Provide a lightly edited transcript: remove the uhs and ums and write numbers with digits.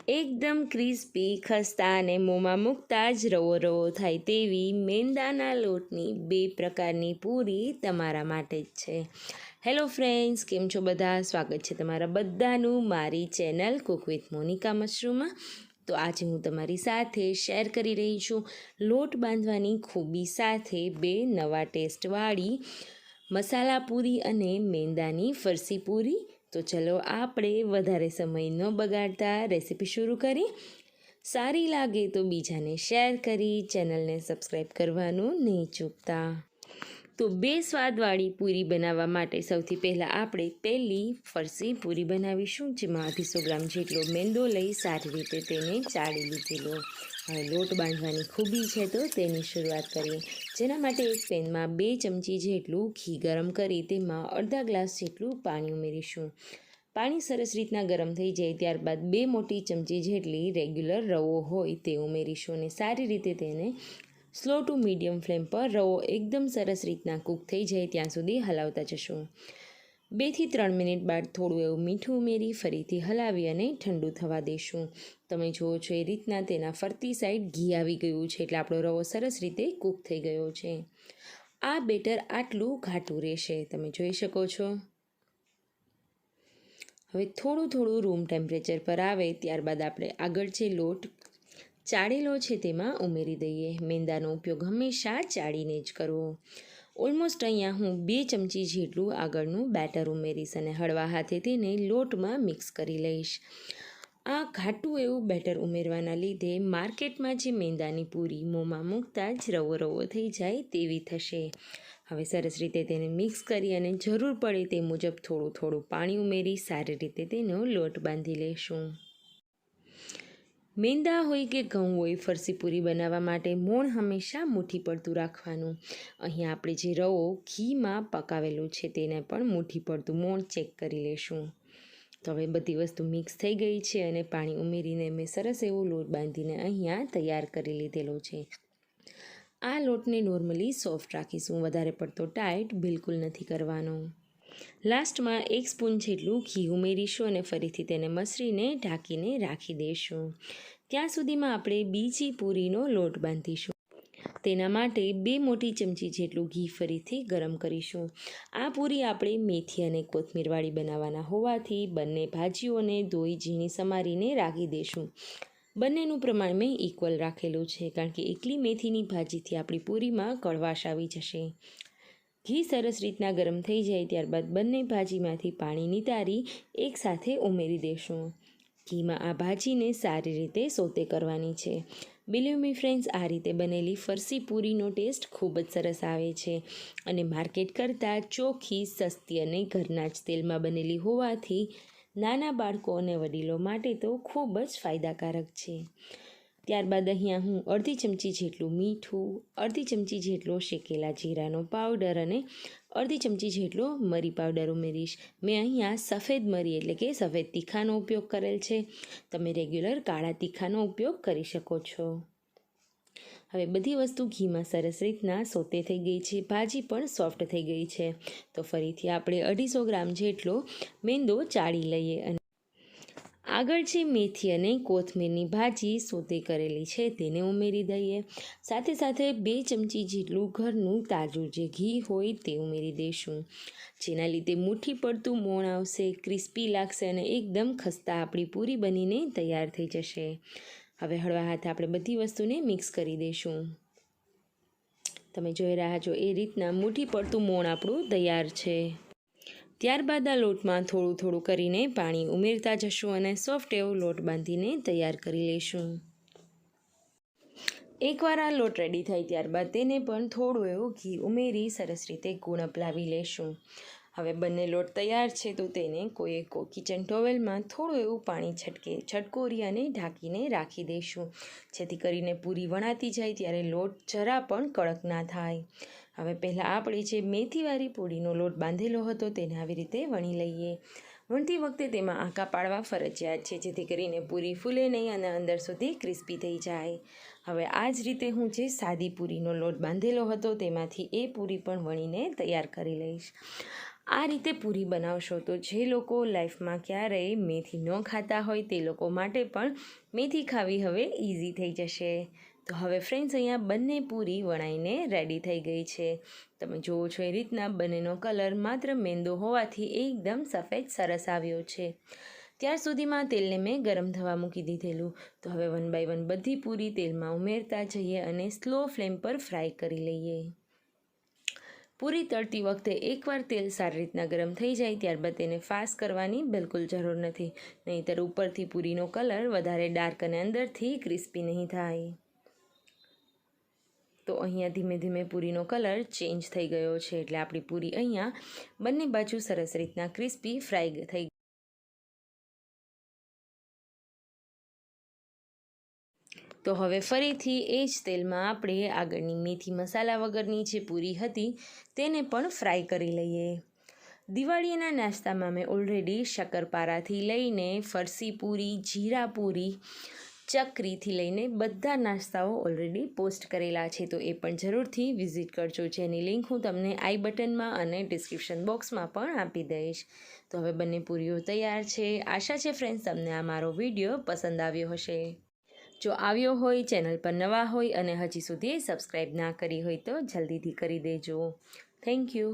એકદમ ક્રિસ્પી, ખસ્તા અને મોંમાં મૂકતા જ રવો રવો થાય તેવી મેંદાના લોટની 2 પ્રકારની પૂરી તમારા માટે જ છે. હેલો ફ્રેન્ડ્સ, કેમ છો બધા? સ્વાગત છે તમારા બધાનું મારી ચેનલ કુક વિથ મોનિકા મશરૂમમાં. તો આજે હું તમારી સાથે શેર કરી રહી છું લોટ બાંધવાની ખૂબી સાથે 2 નવા ટેસ્ટવાળી મસાલા પૂરી અને મેંદાની ફરસી પૂરી. તો ચલો આપણે વધારે સમય ન બગાડતા રેસીપી શરૂ કરી. સારી લાગે તો બીજાને શેર કરી ચેનલને સબસ્ક્રાઈબ કરવાનું નહીં ચૂકતા. તો 2 સ્વાદવાળી પૂરી બનાવવા માટે સૌથી પહેલાં આપણે પહેલી ફરસી પૂરી બનાવીશું, જેમાં 250 ગ્રામ જેટલો મેંદો લઈ સારી રીતે તેને ચાળી લીધેલો. હવે લોટ બાંધવાની ખૂબી છે તો તેની શરૂઆત કરીએ. જેના માટે એક પેનમાં 2 ચમચી જેટલું ઘી ગરમ કરી તેમાં અડધા ગ્લાસ જેટલું પાણી ઉમેરીશું. પાણી સરસ રીતના ગરમ થઈ જાય ત્યારબાદ 2 મોટી ચમચી જેટલી રેગ્યુલર રવો હોય તે ઉમેરીશું અને સારી રીતે તેને સ્લો ટુ મીડિયમ ફ્લેમ પર રવો એકદમ સરસ રીતના કૂક થઈ જાય ત્યાં સુધી હલાવતા જશું. 2 થી 3 મિનિટ બાદ થોડું એવું મીઠું ઉમેરી ફરીથી હલાવી અને ઠંડુ થવા દઈશું. તમે જુઓ છો એ રીતના તેના ફરતી સાઈડ ઘી આવી ગયું છે એટલે આપણો રવો સરસ રીતે કૂક થઈ ગયો છે. આ બેટર આટલું ઘાટું રહેશે, તમે જોઈ શકો છો. હવે થોડું રૂમ ટેમ્પરેચર પર આવે ત્યારબાદ આપણે આગળ જે લોટ ચાળેલો છે તેમાં ઉમેરી દઈએ. મેંદાનો ઉપયોગ હંમેશા ચાળીને જ કરવો. ઓલમોસ્ટ અહીંયા હું 2 ચમચી જેટલું આગળનું બેટર ઉમેરીશ અને હળવા હાથે તેને લોટમાં મિક્સ કરી લઈશ. આ ઘાટું એવું બેટર ઉમેરવાના લીધે માર્કેટમાં જે મેંદાની પૂરી મોંમાં મૂકતા જ રવો રવો થઈ જાય તેવી થશે. હવે સરસ રીતે તેને મિક્સ કરી અને જરૂર પડે તે મુજબ થોડું પાણી ઉમેરી સારી રીતે તેનો લોટ બાંધી લેશું. મેંદા હોય કે ઘઉં હોય, ફરસી પૂરી બનાવવા માટે મોણ હંમેશા મુઠ્ઠી પડતું રાખવાનું. અહીંયા આપણે જે રવો ઘીમાં પકાવેલું છે તેને પણ મુઠ્ઠી પડતું મોણ ચેક કરી લેશું. તો હવે બધી વસ્તુ મિક્સ થઈ ગઈ છે અને પાણી ઉમેરીને મેં સરસ એવો લોટ બાંધીને અહીંયા તૈયાર કરી લીધેલો છે. આ લોટને નોર્મલી સોફ્ટ રાખીશું, વધારે પડતો ટાઈટ બિલકુલ નથી કરવાનો. લાસ્ટમાં 1 સ્પૂન જેટલું ઘી ઉમેરીશું અને ફરીથી તેને મસળીને ઢાંકીને રાખી દઈશું. ત્યાં સુધીમાં આપણે બીજી પૂરીનો લોટ બાંધીશું. તેના માટે 2 મોટી ચમચી જેટલું ઘી ફરીથી ગરમ કરીશું. આ પૂરી આપણે મેથી અને કોથમીરવાળી બનાવવાના હોવાથી બંને ભાજીઓને ધોઈ ઝીણી સમારીને રાખી દઈશું. બંનેનું પ્રમાણ મેં ઇક્વલ રાખેલું છે કારણ કે એકલી મેથીની ભાજીથી આપણી પૂરીમાં કડવાશ આવી જશે. ઘી સરસ રીતના ગરમ થઈ જાય ત્યારબાદ બંને ભાજીમાંથી પાણી નિતારી એકસાથે ઉમેરી દઈશું. ઘીમાં આ ભાજીને સારી રીતે સોતે કરવાની છે. બિલીવ મી ફ્રેન્ડ્સ, આ રીતે બનેલી ફરસી પૂરીનો ટેસ્ટ ખૂબ જ સરસ આવે છે અને માર્કેટ કરતાં ચોખ્ખી, સસ્તી અને ઘરના જ તેલમાં બનેલી હોવાથી નાના બાળકો અને વડીલો માટે તો ખૂબ જ ફાયદાકારક છે. ત્યારબાદ અહીંયા હું અડધી ચમચી જેટલું મીઠું, અડધી ચમચી જેટલો શેકેલા જીરાનો પાવડર અને અડધી ચમચી જેટલો મરી પાવડર ઉમેરીશ. મેં અહીંયા સફેદ મરી એટલે કે સફેદ તીખાનો ઉપયોગ કરેલ છે. તમે રેગ્યુલર કાળા તીખાનો ઉપયોગ કરી શકો છો. હવે બધી વસ્તુ ઘીમાં સરસ રીતના સોતે થઈ ગઈ છે, ભાજી પણ સોફ્ટ થઈ ગઈ છે. તો ફરીથી આપણે 250 ગ્રામ જેટલો મેંદો ચાળી લઈએ અને આગળ જે મેથી અને કોથમીરની ભાજી સોતે કરેલી છે તેને ઉમેરી દઈએ. સાથે 2 ચમચી જેટલું ઘરનું તાજું જે ઘી હોય તે ઉમેરી દઈશું. જેના લીધે મુઠ્ઠી પડતું મોણ આવશે, ક્રિસ્પી લાગશે અને એકદમ ખસ્તા આપણી પૂરી બનીને તૈયાર થઈ જશે. હવે હળવા હાથે આપણે બધી વસ્તુને મિક્સ કરી દઈશું. તમે જોઈ રહ્યા છો એ રીતના મુઠ્ઠી પડતું મોણ આપણું તૈયાર છે. ત્યારબાદ આ લોટમાં થોડું કરીને પાણી ઉમેરતા જશું અને સોફ્ટ એવો લોટ બાંધીને તૈયાર કરી લઈશું. એકવાર આ લોટ રેડી થાય ત્યારબાદ તેને પણ થોડું એવું ઘી ઉમેરી સરસ રીતે ગુણપ લાવી લઈશું. હવે બંને લોટ તૈયાર છે તો તેને કોઈ કિચન ટોવેલમાં થોડું એવું પાણી છટકોરી અને ઢાંકીને રાખી દઈશું, જેથી કરીને પૂરી વણાતી જાય ત્યારે લોટ જરા પણ કડક ના થાય. હવે પહેલાં આપણે જે મેથીવાળી પૂરીનો લોટ બાંધેલો હતો તેને આવી રીતે વણી લઈએ. વણતી વખતે તેમાં આંકા પાડવા ફરજિયાત છે, જેથી કરીને પૂરી ફૂલે નહીં અને અંદર સુધી ક્રિસ્પી થઈ જાય. હવે આ જ રીતે હું જે સાદી પૂરીનો લોટ બાંધેલો હતો તેમાંથી એ પૂરી પણ વણીને તૈયાર કરી લઈશ. આ રીતે પૂરી બનાવશો તો જે લોકો લાઈફમાં ક્યારેય મેથી ન ખાતા હોય તે લોકો માટે પણ મેથી ખાવી હવે ઇઝી થઈ જશે. તો હવે ફ્રેન્ડ્સ અહીંયા બંને પૂરી વણાઈને રેડી થઈ ગઈ છે. તમે જુઓ છો એ રીતના બંનેનો કલર માત્ર મેંદો હોવાથી એકદમ સફેદ સરસ આવ્યો છે. ત્યાર સુધીમાં તેલને મેં ગરમ થવા મૂકી દીધેલું. તો હવે 1 બાય 1 બધી પૂરી તેલમાં ઉમેરતા જઈએ અને સ્લો ફ્લેમ પર ફ્રાય કરી લઈએ. પૂરી તળતી વખતે એકવાર તેલ સારી રીતના ગરમ થઈ જાય ત્યારબાદ તેને ફાસ્ટ કરવાની બિલકુલ જરૂર નથી, નહીંતર ઉપરથી પૂરીનો કલર વધારે ડાર્ક અને અંદરથી ક્રિસ્પી નહીં થાય. તો અહીંયા ધીમે ધીમે પૂરીનો કલર ચેન્જ થઈ ગયો છે એટલે આપણી પૂરી અહીંયા બંને બાજુ સરસ રીતના ક્રિસ્પી ફ્રાય થઈ. તો હવે ફરીથી એ જ તેલમાં આપણે આગળની મેથી મસાલા વગરની જે પૂરી હતી તેને પણ ફ્રાય કરી લઈએ. દિવાળીના નાસ્તામાં મેં ઓલરેડી શક્કરપારાથી લઈને ફરસી પૂરી, જીરા પૂરી, ચકરીથી લઈને બધા નાસ્તાઓ ઓલરેડી પોસ્ટ કરેલા છે, તો એ પણ જરૂરથી વિઝિટ કરજો, જેની લિંક હું તમને આઈ બટનમાં અને ડિસ્ક્રિપ્શન બોક્સમાં પણ આપી દઈશ. તો હવે બંને પૂરીઓ તૈયાર છે. આશા છે ફ્રેન્ડ્સ તમને આ મારો વિડીયો પસંદ આવ્યો હશે. જો આવ્યો હોય, ચેનલ પર નવા હોય અને હજી સુધી સબસ્ક્રાઈબ ના કરી હોય તો જલ્દીથી કરી દેજો. Thank you.